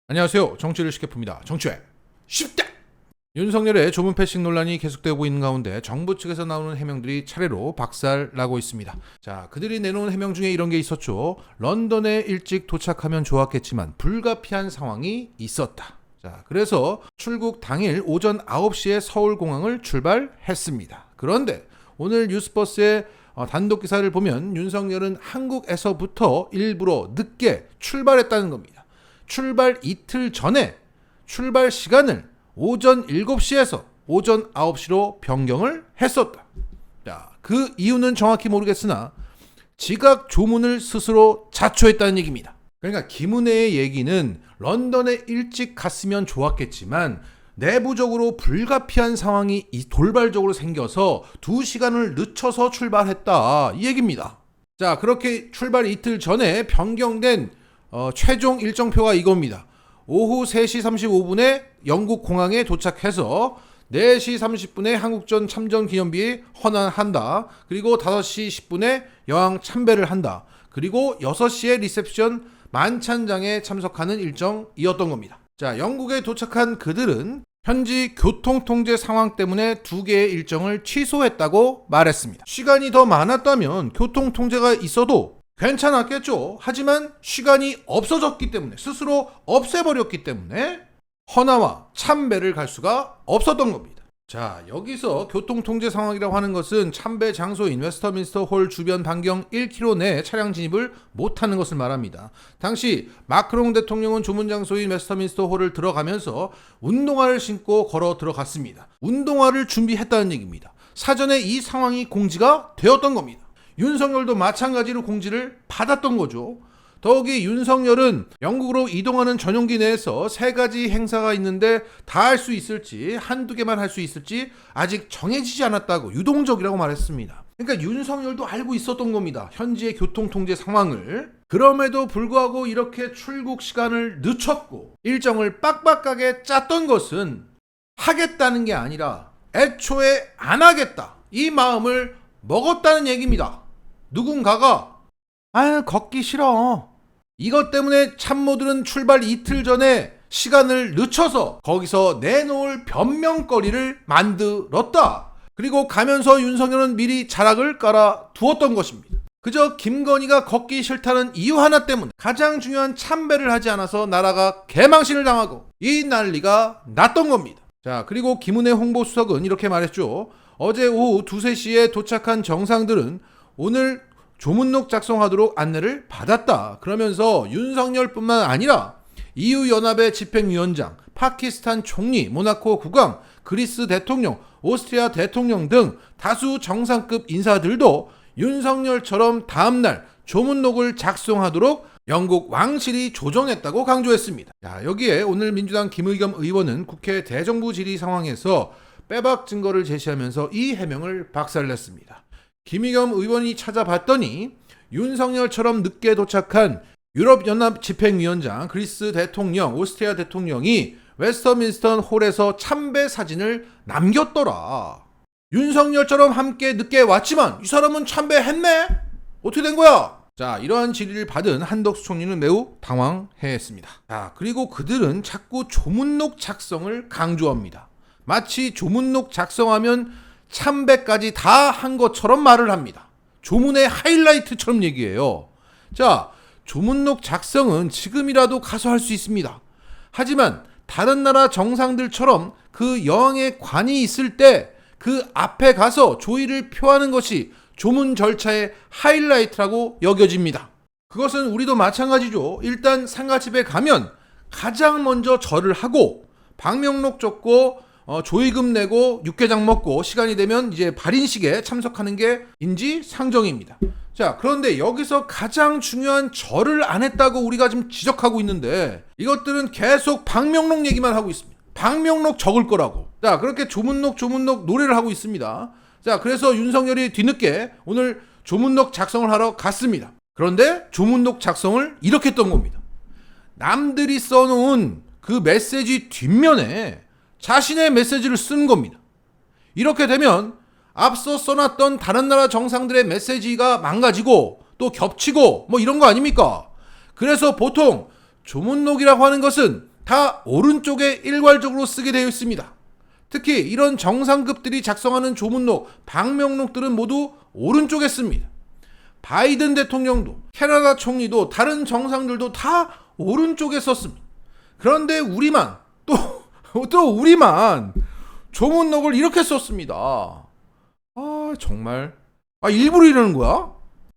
안녕하세요. 정치를 쉽게 풉니다. 정치회 쉽다! 윤석열의 조문 패싱 논란이 계속되고 있는 가운데 정부 측에서 나오는 해명들이 차례로 박살나고 있습니다. 자, 그들이 내놓은 해명 중에 이런 게 있었죠. 런던에 일찍 도착하면 좋았겠지만 불가피한 상황이 있었다. 자, 그래서 출국 당일 오전 9시에 서울공항을 출발했습니다. 그런데 오늘 뉴스버스의 단독 기사를 보면 윤석열은 한국에서부터 일부러 늦게 출발했다는 겁니다. 출발 이틀 전에 출발 시간을 오전 7시에서 오전 9시로 변경을 했었다. 자, 그 이유는 정확히 모르겠으나 지각 조문을 스스로 자초했다는 얘기입니다. 그러니까 김은혜의 얘기는 런던에 일찍 갔으면 좋았겠지만 내부적으로 불가피한 상황이 돌발적으로 생겨서 2시간을 늦춰서 출발했다, 이 얘기입니다. 자, 그렇게 출발 이틀 전에 변경된 최종 일정표가 이겁니다. 오후 3시 35분에 영국 공항에 도착해서 4시 30분에 한국전 참전 기념비에 헌안한다. 그리고 5시 10분에 여왕 참배를 한다. 그리고 6시에 리셉션 만찬장에 참석하는 일정이었던 겁니다. 자, 영국에 도착한 그들은 현지 교통통제 상황 때문에 2개의 일정을 취소했다고 말했습니다. 시간이 더 많았다면 교통통제가 있어도 괜찮았겠죠. 하지만 시간이 없어졌기 때문에, 스스로 없애버렸기 때문에 헌화와 참배를 갈 수가 없었던 겁니다. 자, 여기서 교통통제 상황이라고 하는 것은 참배 장소인 웨스터민스터 홀 주변 반경 1km 내에 차량 진입을 못하는 것을 말합니다. 당시 마크롱 대통령은 조문 장소인 웨스터민스터 홀을 들어가면서 운동화를 신고 걸어 들어갔습니다. 운동화를 준비했다는 얘기입니다. 사전에 이 상황이 공지가 되었던 겁니다. 윤석열도 마찬가지로 공지를 받았던 거죠. 더욱이 윤석열은 영국으로 이동하는 전용기 내에서 3가지 행사가 있는데 다 할 수 있을지, 한두 개만 할 수 있을지 아직 정해지지 않았다고 유동적이라고 말했습니다. 그러니까 윤석열도 알고 있었던 겁니다. 현지의 교통통제 상황을. 그럼에도 불구하고 이렇게 출국 시간을 늦췄고 일정을 빡빡하게 짰던 것은 하겠다는 게 아니라 애초에 안 하겠다, 이 마음을 먹었다는 얘기입니다. 누군가가 걷기 싫어, 이것 때문에 참모들은 출발 이틀 전에 시간을 늦춰서 거기서 내놓을 변명거리를 만들었다. 그리고 가면서 윤석열은 미리 자락을 깔아 두었던 것입니다. 그저 김건희가 걷기 싫다는 이유 하나 때문에 가장 중요한 참배를 하지 않아서 나라가 개망신을 당하고 이 난리가 났던 겁니다. 자, 그리고 김은혜 홍보수석은 이렇게 말했죠. 어제 오후 2, 3시에 도착한 정상들은 오늘 조문록 작성하도록 안내를 받았다. 그러면서 윤석열뿐만 아니라 EU연합의 집행위원장, 파키스탄 총리, 모나코 국왕, 그리스 대통령, 오스트리아 대통령 등 다수 정상급 인사들도 윤석열처럼 다음날 조문록을 작성하도록 영국 왕실이 조정했다고 강조했습니다. 자, 여기에 오늘 민주당 김의겸 의원은 국회 대정부 질의 상황에서 빼박 증거를 제시하면서 이 해명을 박살냈습니다. 김의겸 의원이 찾아봤더니 윤석열처럼 늦게 도착한 유럽연합 집행위원장, 그리스 대통령, 오스트리아 대통령이 웨스터민스터 홀에서 참배 사진을 남겼더라. 윤석열처럼 함께 늦게 왔지만 이 사람은 참배했네? 어떻게 된 거야? 자, 이러한 질의를 받은 한덕수 총리는 매우 당황해했습니다. 자, 그리고 그들은 자꾸 조문록 작성을 강조합니다. 마치 조문록 작성하면 참배까지 다 한 것처럼 말을 합니다. 조문의 하이라이트처럼 얘기해요. 자, 조문록 작성은 지금이라도 가서 할 수 있습니다. 하지만 다른 나라 정상들처럼 그 여왕의 관이 있을 때 그 앞에 가서 조의를 표하는 것이 조문 절차의 하이라이트라고 여겨집니다. 그것은 우리도 마찬가지죠. 일단 상가집에 가면 가장 먼저 절을 하고 방명록 적고 조의금 내고 육개장 먹고 시간이 되면 이제 발인식에 참석하는 게 인지상정입니다. 자, 그런데 여기서 가장 중요한 절을 안 했다고 우리가 지금 지적하고 있는데 이것들은 계속 방명록 얘기만 하고 있습니다. 방명록 적을 거라고. 자, 그렇게 조문록 노래를 하고 있습니다. 자, 그래서 윤석열이 뒤늦게 오늘 조문록 작성을 하러 갔습니다. 그런데 조문록 작성을 이렇게 했던 겁니다. 남들이 써놓은 그 메시지 뒷면에 자신의 메시지를 쓰는 겁니다. 이렇게 되면 앞서 써놨던 다른 나라 정상들의 메시지가 망가지고 또 겹치고 뭐 이런 거 아닙니까? 그래서 보통 조문록이라고 하는 것은 다 오른쪽에 일괄적으로 쓰게 되어 있습니다. 특히 이런 정상급들이 작성하는 조문록, 방명록들은 모두 오른쪽에 씁니다. 바이든 대통령도, 캐나다 총리도, 다른 정상들도 다 오른쪽에 썼습니다. 그런데 우리만 또 우리만 조문록을 이렇게 썼습니다. 정말 일부러 이러는 거야?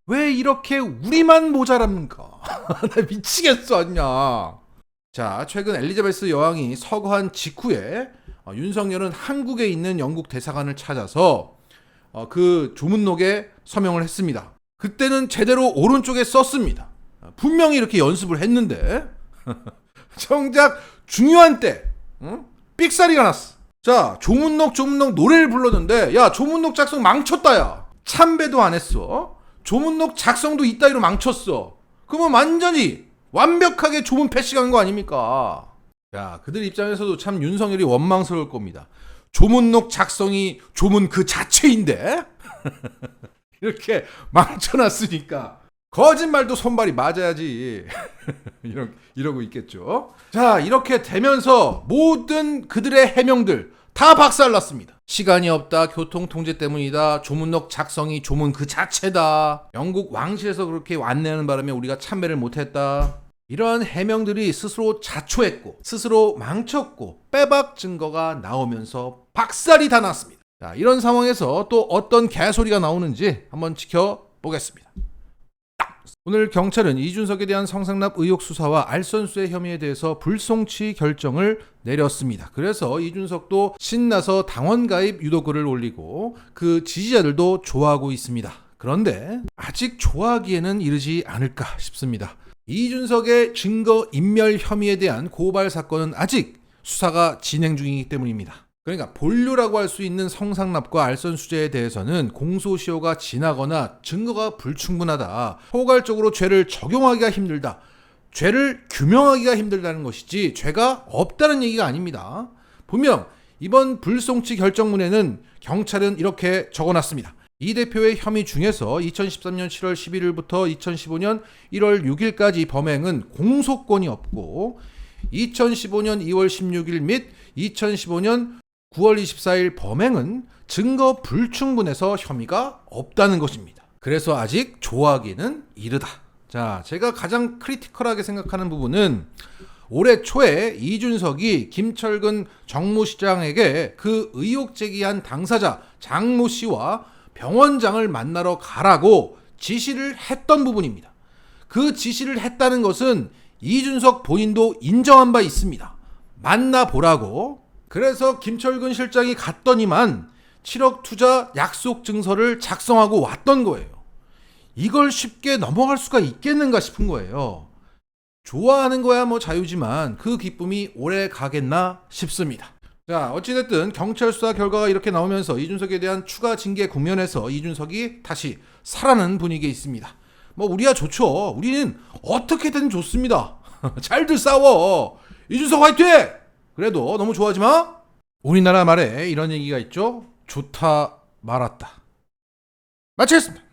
왜 이렇게 우리만 모자랍니까? 나 미치겠어 아니야. 자, 최근 엘리자베스 여왕이 서거한 직후에 윤석열은 한국에 있는 영국 대사관을 찾아서 그 조문록에 서명을 했습니다. 그때는 제대로 오른쪽에 썼습니다. 분명히 이렇게 연습을 했는데 정작 중요한 때 삑사리가 났어. 자, 조문록 노래를 불렀는데 야, 조문록 작성 망쳤다 야. 참배도 안 했어. 조문록 작성도 이따위로 망쳤어. 그러면 완전히 완벽하게 조문 패싱한 거 아닙니까? 야, 그들 입장에서도 참 윤석열이 원망스러울 겁니다. 조문록 작성이 조문 그 자체인데 이렇게 망쳐놨으니까 거짓말도 손발이 맞아야지 이러고 있겠죠. 자, 이렇게 되면서 모든 그들의 해명들 다 박살났습니다. 시간이 없다, 교통통제 때문이다, 조문록 작성이 조문 그 자체다, 영국 왕실에서 그렇게 안내하는 바람에 우리가 참배를 못했다, 이러한 해명들이 스스로 자초했고 스스로 망쳤고 빼박 증거가 나오면서 박살이 다 났습니다. 자, 이런 상황에서 또 어떤 개소리가 나오는지 한번 지켜보겠습니다. 오늘 경찰은 이준석에 대한 성상납 의혹 수사와 알선수의 혐의에 대해서 불송치 결정을 내렸습니다. 그래서 이준석도 신나서 당원 가입 유도글을 올리고 그 지지자들도 좋아하고 있습니다. 그런데 아직 좋아하기에는 이르지 않을까 싶습니다. 이준석의 증거 인멸 혐의에 대한 고발 사건은 아직 수사가 진행 중이기 때문입니다. 그러니까 본류라고 할 수 있는 성상납과 알선수재에 대해서는 공소시효가 지나거나 증거가 불충분하다, 포괄적으로 죄를 적용하기가 힘들다, 죄를 규명하기가 힘들다는 것이지 죄가 없다는 얘기가 아닙니다. 분명 이번 불송치 결정문에는 경찰은 이렇게 적어놨습니다. 이 대표의 혐의 중에서 2013년 7월 11일부터 2015년 1월 6일까지 범행은 공소권이 없고 2015년 2월 16일 및 2015년 9월 24일 범행은 증거 불충분해서 혐의가 없다는 것입니다. 그래서 아직 좋아하기는 이르다. 자, 제가 가장 크리티컬하게 생각하는 부분은 올해 초에 이준석이 김철근 정무시장에게 그 의혹 제기한 당사자 장모 씨와 병원장을 만나러 가라고 지시를 했던 부분입니다. 그 지시를 했다는 것은 이준석 본인도 인정한 바 있습니다. 만나보라고. 그래서 김철근 실장이 갔더니만 7억 투자 약속 증서를 작성하고 왔던 거예요. 이걸 쉽게 넘어갈 수가 있겠는가 싶은 거예요. 좋아하는 거야 뭐 자유지만 그 기쁨이 오래 가겠나 싶습니다. 자, 어찌됐든 경찰 수사 결과가 이렇게 나오면서 이준석에 대한 추가 징계 국면에서 이준석이 다시 살아나는 분위기에 있습니다. 뭐 우리야 좋죠. 우리는 어떻게든 좋습니다. 잘들 싸워. 이준석 화이팅! 그래도 너무 좋아하지 마. 우리나라 말에 이런 얘기가 있죠. 좋다 말았다. 마치겠습니다.